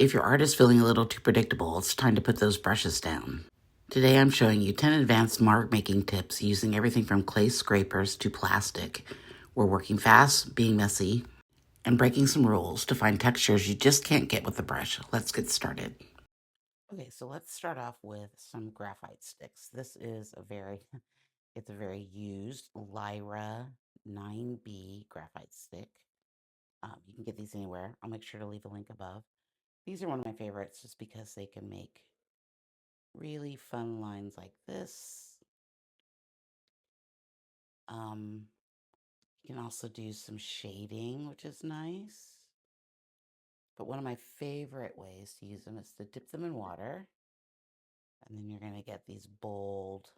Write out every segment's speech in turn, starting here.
If your art is feeling a little too predictable, it's time to put those brushes down. Today I'm showing you 10 advanced mark making tips using everything from clay scrapers to plastic. We're working fast, being messy, and breaking some rules to find textures you just can't get with a brush. Let's get started. Okay, so let's start off with some graphite sticks. This is it's a very used Lyra 9B graphite stick. You can get these anywhere. I'll make sure to leave a link above. These are one of my favorites just because they can make really fun lines like this. You can also do some shading, which is nice. But one of my favorite ways to use them is to dip them in water. And then you're going to get these bold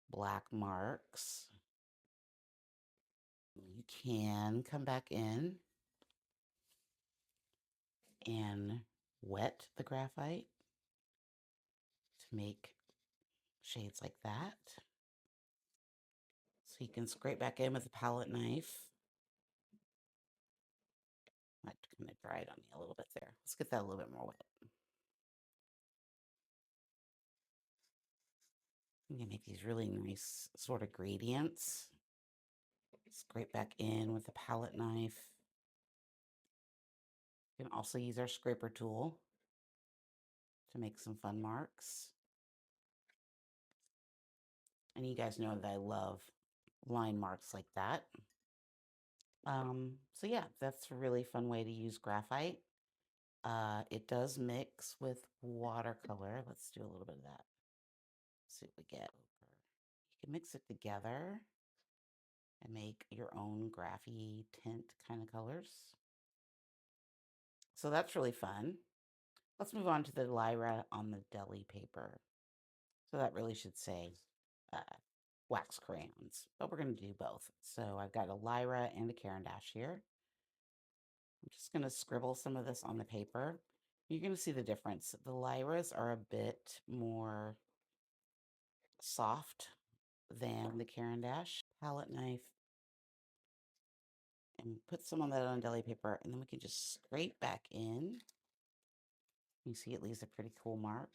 black marks. You can come back in and wet the graphite to make shades like that. So you can scrape back in with a palette knife. Might kind of dry it on me a little bit there. Let's get that a little bit more wet. You can make these really nice sort of gradients. Scrape back in with a palette knife. You can also use our scraper tool to make some fun marks. And you guys know that I love line marks like that. So yeah, that's a really fun way to use graphite. It does mix with watercolor. Let's do a little bit of that. See what we get. You can mix it together and make your own graphy tint kind of colors. So that's really fun. Let's move on to the Lyra on the deli paper. So that really should say wax crayons, but we're going to do both. So I've got a Lyra and a Caran here. I'm just going to scribble some of this on the paper. You're going to see the difference. The Lyras are a bit more soft than the Caran. Palette knife, and put some on that on deli paper, and then we can just scrape back in. You see it leaves a pretty cool mark.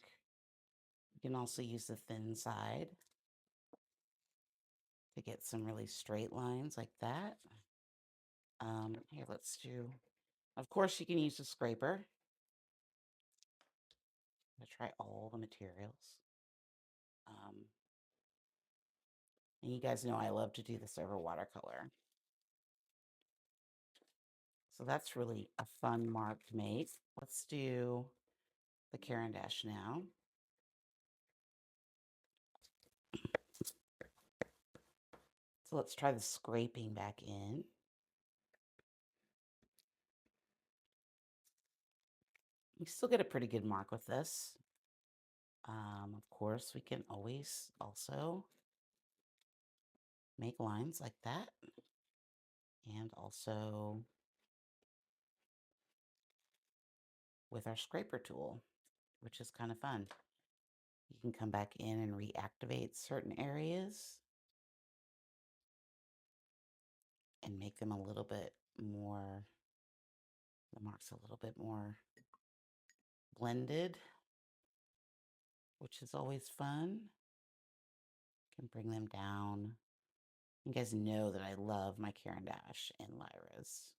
You can also use the thin side to get some really straight lines like that. Here, let's do, of course, you can use a scraper. I'm going to try all the materials. And you guys know I love to do this over watercolor. So that's really a fun mark to make. Let's do the Caran now. So let's try the scraping back in. You still get a pretty good mark with this. Of course, we can always also make lines like that. And also with our scraper tool, which is kind of fun. You can come back in and reactivate certain areas and make them a little bit more, the marks a little bit more blended, which is always fun. Can bring them down. You guys know that I love my Caran and Lyras.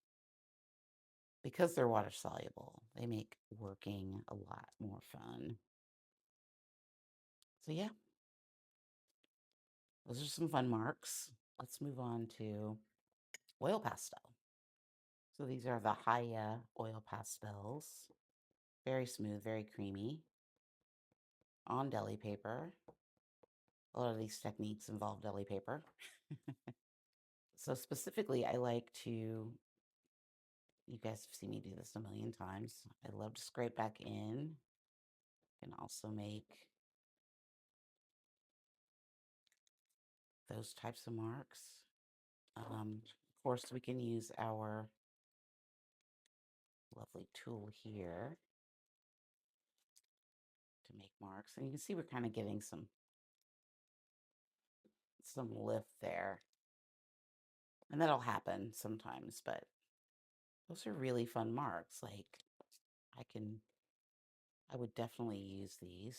Because they're water soluble, they make working a lot more fun. So yeah, those are some fun marks. Let's move on to oil pastel. So these are the Haya oil pastels. Very smooth, very creamy. On deli paper. A lot of these techniques involve deli paper. So specifically, I like to, you guys have seen me do this a million times. I love to scrape back in. Can also make those types of marks. Of course, we can use our lovely tool here to make marks. And you can see we're kind of getting some lift there. And that'll happen sometimes, but those are really fun marks. Like, I would definitely use these.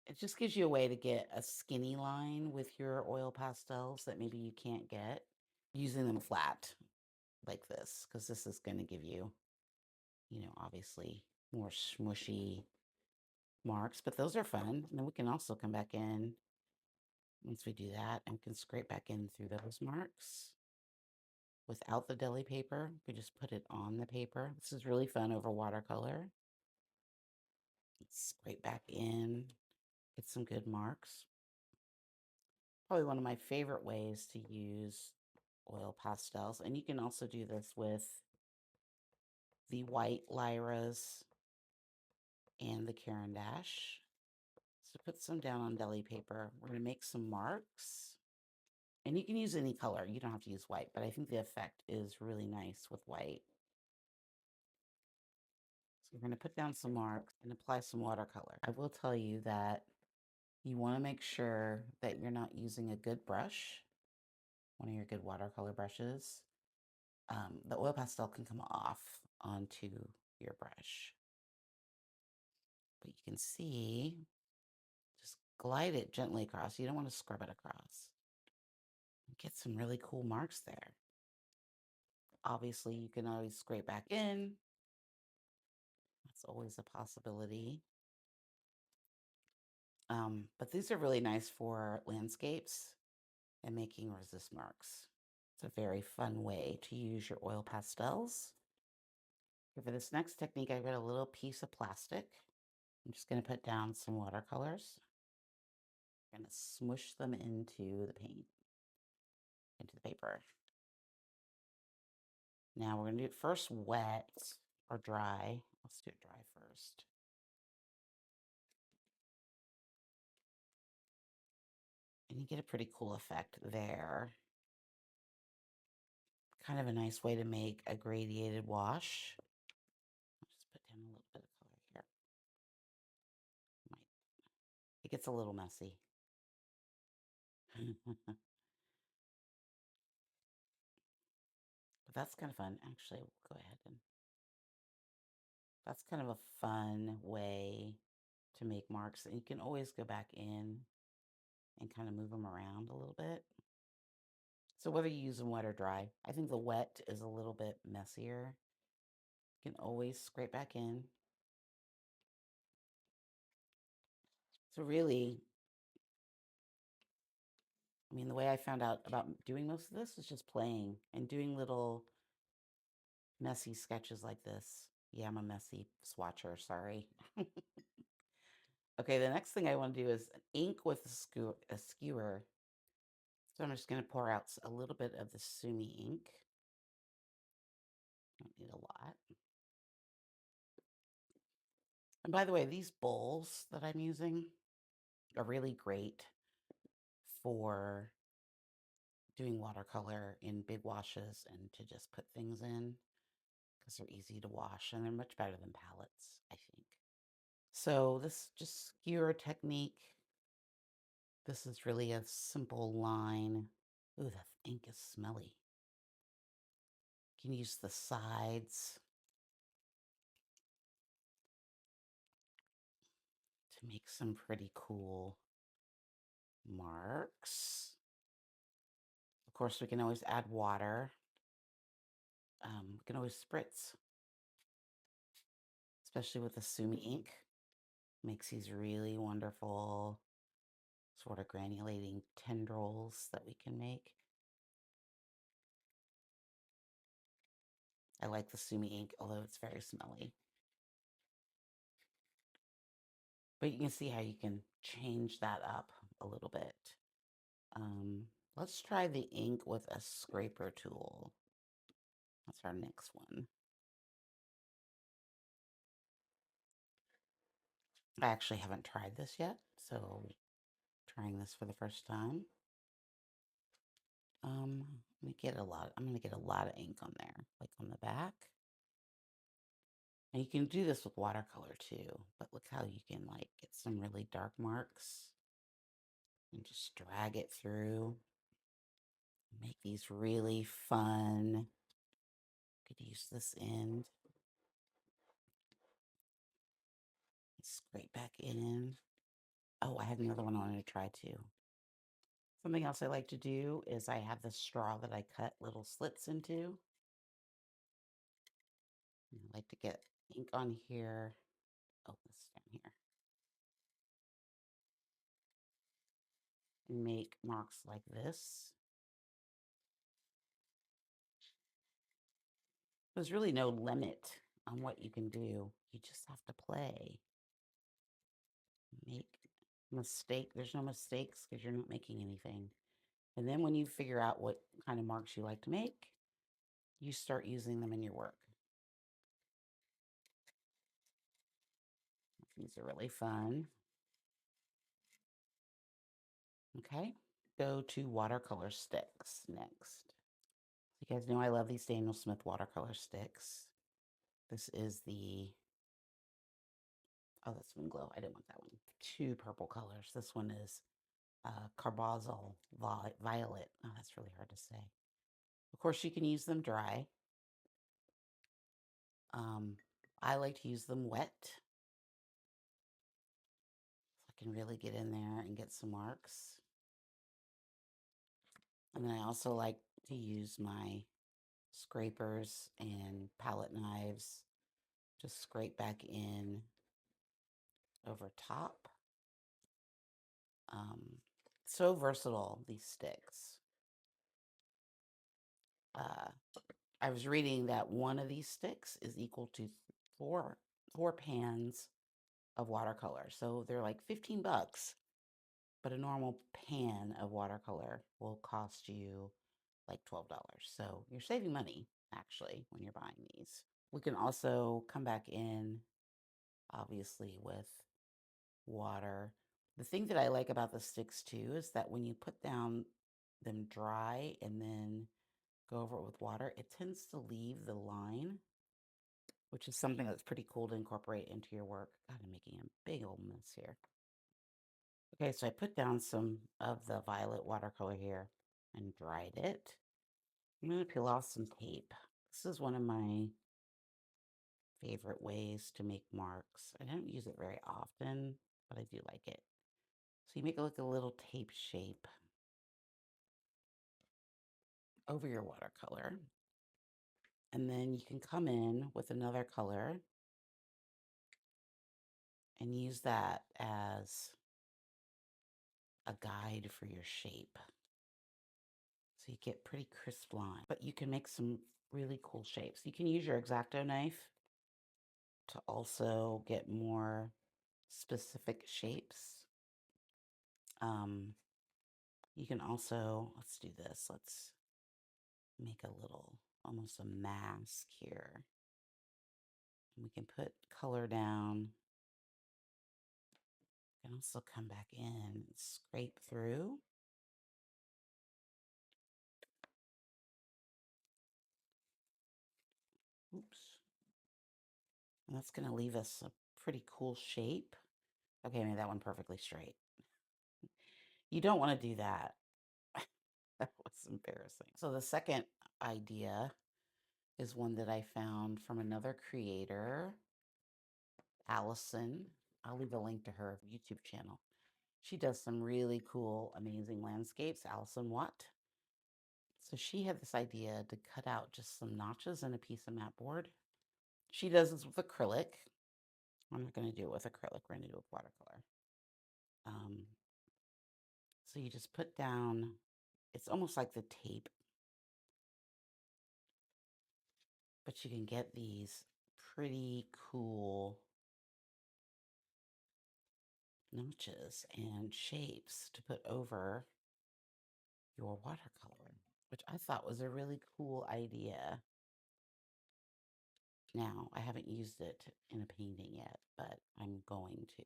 It just gives you a way to get a skinny line with your oil pastels that maybe you can't get using them flat like this, because this is going to give you, obviously more smushy marks, but those are fun. And then we can also come back in once we do that and we can scrape back in through those marks without the deli paper. We just put it on the paper. This is really fun over watercolor. Let's scrape back in, get some good marks. Probably one of my favorite ways to use oil pastels. And you can also do this with the white Lyras and the Caran. So put some down on deli paper. We're going to make some marks. And you can use any color. You don't have to use white, but I think the effect is really nice with white. So we're going to put down some marks and apply some watercolor. I will tell you that you want to make sure that you're not using a good brush, one of your good watercolor brushes. The oil pastel can come off onto your brush. But you can see, just glide it gently across. You don't want to scrub it across. Get some really cool marks there. Obviously, you can always scrape back in. That's always a possibility. But these are really nice for landscapes and making resist marks. It's a very fun way to use your oil pastels. For this next technique, I've got a little piece of plastic. I'm just going to put down some watercolors. I'm going to smoosh them into the paint, into the paper. Now we're going to do it first wet or dry. Let's do it dry first. And you get a pretty cool effect there. Kind of a nice way to make a gradiated wash. I'll just put down a little bit of color here. It gets a little messy. But that's kind of fun. Actually, we'll go ahead and that's kind of a fun way to make marks. And you can always go back in and kind of move them around a little bit. So whether you use them wet or dry, I think the wet is a little bit messier. You can always scrape back in. So really, I mean, the way I found out about doing most of this was just playing and doing little messy sketches like this. Yeah, I'm a messy swatcher, sorry. Okay, the next thing I want to do is ink with a skewer. So I'm just going to pour out a little bit of the Sumi ink. I don't need a lot. And by the way, these bowls that I'm using are really great for doing watercolor in big washes and to just put things in because they're easy to wash and they're much better than palettes, I think. So this just Skewer Technique. This is really a simple line. Ooh, that ink is smelly. You can use the sides to make some pretty cool marks. Of course, we can always add water. We can always spritz, especially with the Sumi ink. Makes these really wonderful sort of granulating tendrils that we can make. I like the Sumi ink, although it's very smelly. But you can see how you can change that up a little bit. Let's try the ink with a scraper tool. That's our next one. I actually haven't tried this yet, so trying this for the first time. I'm gonna get a lot of ink on there, like on the back. And you can do this with watercolor too, but look how you can like get some really dark marks and just drag it through. Make these really fun. could use this end. Scrape back in. Oh, I had another one I wanted to try too. Something else I like to do is I have this straw that I cut little slits into. And I like to get ink on here. Oh, this is down here. And make marks like this. There's really no limit on what you can do. You just have to play. Make mistake. There's no mistakes because you're not making anything. And then when you figure out what kind of marks you like to make, you start using them in your work. These are really fun. Okay, go to watercolor sticks next. You guys know I love these Daniel Smith watercolor sticks. This is the, oh, that's Moon Glow. I didn't want that one. Two purple colors. This one is Carbazole Violet. Oh, that's really hard to say. Of course, you can use them dry. I like to use them wet. So I can really get in there and get some marks. And then I also like to use my scrapers and palette knives to scrape back in over top. So versatile, these sticks. I was reading that one of these sticks is equal to four pans of watercolor. So they're like 15 bucks, but a normal pan of watercolor will cost you like $12. So you're saving money actually when you're buying these. We can also come back in obviously with water. The thing that I like about the sticks too is that when you put down them dry and then go over it with water, it tends to leave the line, which is something that's pretty cool to incorporate into your work. God, I'm making a big old mess here. Okay, so I put down some of the violet watercolor here and dried it. I'm going to peel off some tape. This is one of my favorite ways to make marks. I don't use it very often, but I do like it. So you make it look a little tape shape over your watercolor. And then you can come in with another color and use that as a guide for your shape. So you get pretty crisp line, but you can make some really cool shapes. You can use your X-Acto knife to also get more specific shapes. You can also, let's do this. Let's make a little, almost a mask here. And we can put color down. You can also come back in and scrape through. Oops. And that's going to leave us a pretty cool shape. Okay, I made that one perfectly straight. You don't want to do that. That was embarrassing. So the second idea is one that I found from another creator, Allison. I'll leave a link to her YouTube channel. She does some really cool, amazing landscapes, Allison Watt. So she had this idea to cut out just some notches in a piece of mat board. She does this with acrylic. I'm not going to do it with acrylic. We're going to do it with watercolor. So you just put down, it's almost like the tape, but you can get these pretty cool notches and shapes to put over your watercolor, which I thought was a really cool idea. Now, I haven't used it in a painting yet, but I'm going to.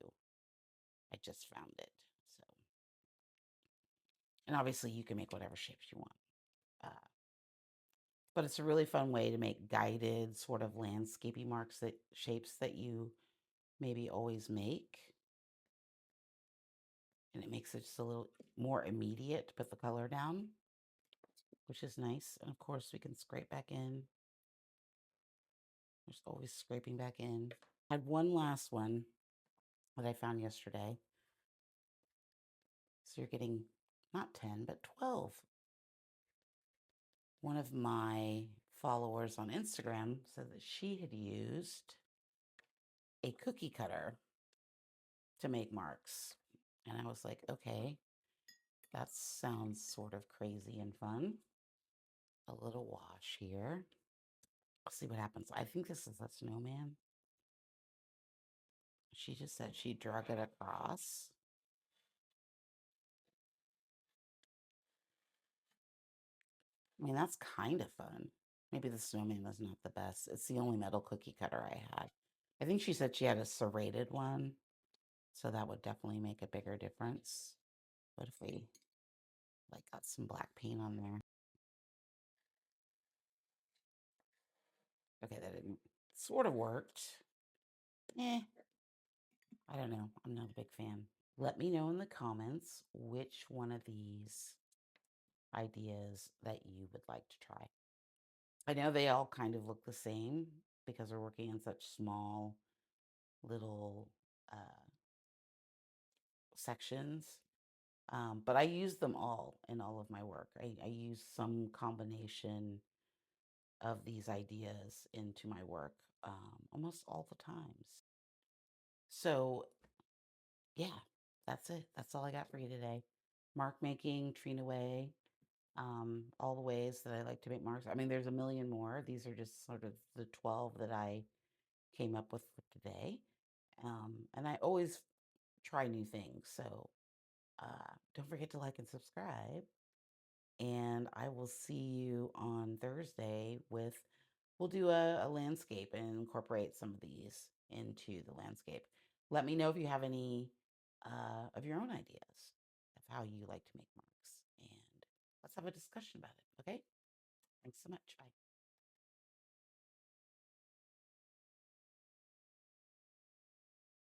I just found it. So, and obviously you can make whatever shapes you want. But it's a really fun way to make guided sort of landscapey marks, that shapes that you maybe always make. And it makes it just a little more immediate to put the color down, which is nice. And of course we can scrape back in There's always scraping back in. I had one last one that I found yesterday. So you're getting not 10, but 12. One of my followers on Instagram said that she had used a cookie cutter to make marks. And I was like, okay, that sounds sort of crazy and fun. A little wash here. Let's see what happens. I think this is a snowman. She just said she drug it across. I mean, that's kind of fun. Maybe the snowman was not the best. It's the only metal cookie cutter I had. I think she said she had a serrated one, so that would definitely make a bigger difference. What if we like got some black paint on there? Okay, that didn't sort of worked. Eh, I don't know. I'm not a big fan. Let me know in the comments which one of these ideas that you would like to try. I know they all kind of look the same because we're working in such small little sections. But I use them all in all of my work. I use some combination of these ideas into my work almost all the times. So yeah, that's it. That's all I got for you today. Mark making, Trina Way, all the ways that I like to make marks. I mean, there's a million more. These are just sort of the 12 that I came up with for today. And I always try new things. So don't forget to like and subscribe. And I will see you on Thursday with, we'll do a landscape and incorporate some of these into the landscape. Let me know if you have any of your own ideas of how you like to make marks. And let's have a discussion about it. Okay? Thanks so much. Bye.